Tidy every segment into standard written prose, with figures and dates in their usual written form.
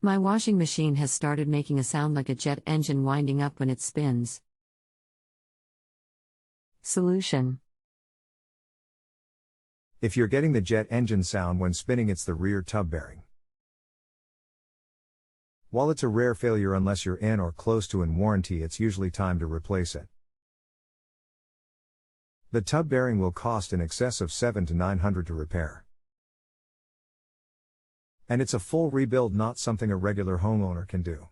My washing machine has started making a sound like a jet engine winding up when it spins. Solution. If you're getting the jet engine sound when spinning, it's the rear tub bearing. While it's a rare failure unless you're in or close to in warranty, it's usually time to replace it. The tub bearing will cost in excess of $700 to $900 to repair. And it's a full rebuild, not something a regular homeowner can do.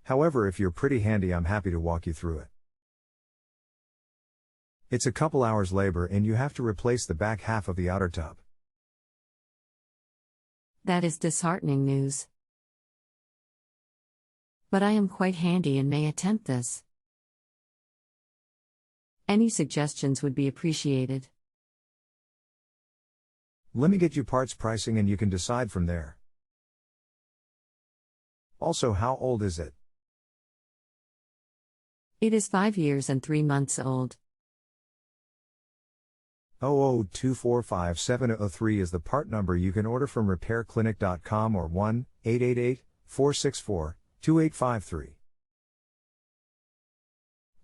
However, if you're pretty handy, I'm happy to walk you through it. It's a couple hours labor and you have to replace the back half of the outer tub. That is disheartening news. But I am quite handy and may attempt this. Any suggestions would be appreciated. Let me get you parts pricing and you can decide from there. Also, how old is it? It is 5 years and 3 months old. 002457003 is the part number. You can order from repairclinic.com or 1-888-464-2853.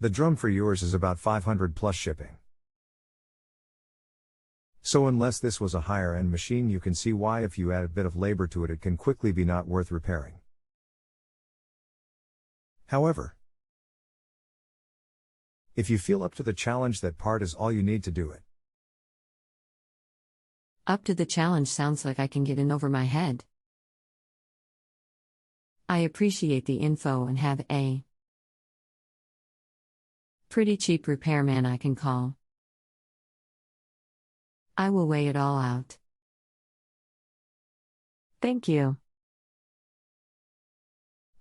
The drum for yours is about $500 plus shipping. So unless this was a higher end machine, you can see why if you add a bit of labor to it, it can quickly be not worth repairing. However, if you feel up to the challenge, that part is all you need to do it. Up to the challenge sounds like I can get in over my head. I appreciate the info and have a pretty cheap repairman I can call. I will weigh it all out. Thank you.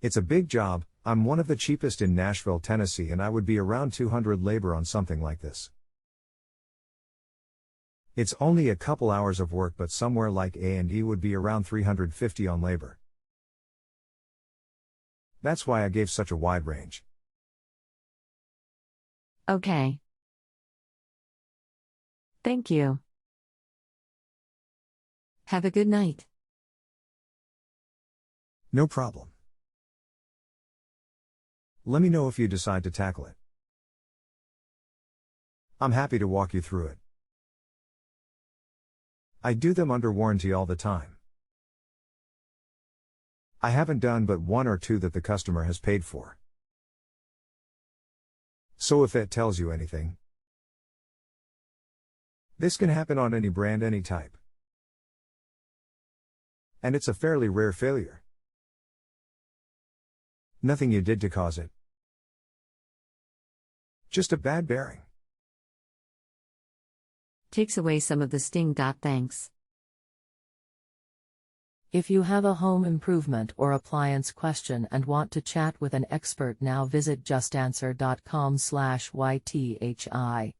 It's a big job. I'm one of the cheapest in Nashville, Tennessee, and I would be around $200 labor on something like this. It's only a couple hours of work, but somewhere like A&E would be around $350 on labor. That's why I gave such a wide range. Okay. Thank you. Have a good night. No problem. Let me know if you decide to tackle it. I'm happy to walk you through it. I do them under warranty all the time. I haven't done but 1 or 2 that the customer has paid for. So if that tells you anything, this can happen on any brand, any type. And it's a fairly rare failure. Nothing you did to cause it. Just a bad bearing. Takes away some of the sting. Thanks. If you have a home improvement or appliance question and want to chat with an expert now, visit JustAnswer.com/YTHI.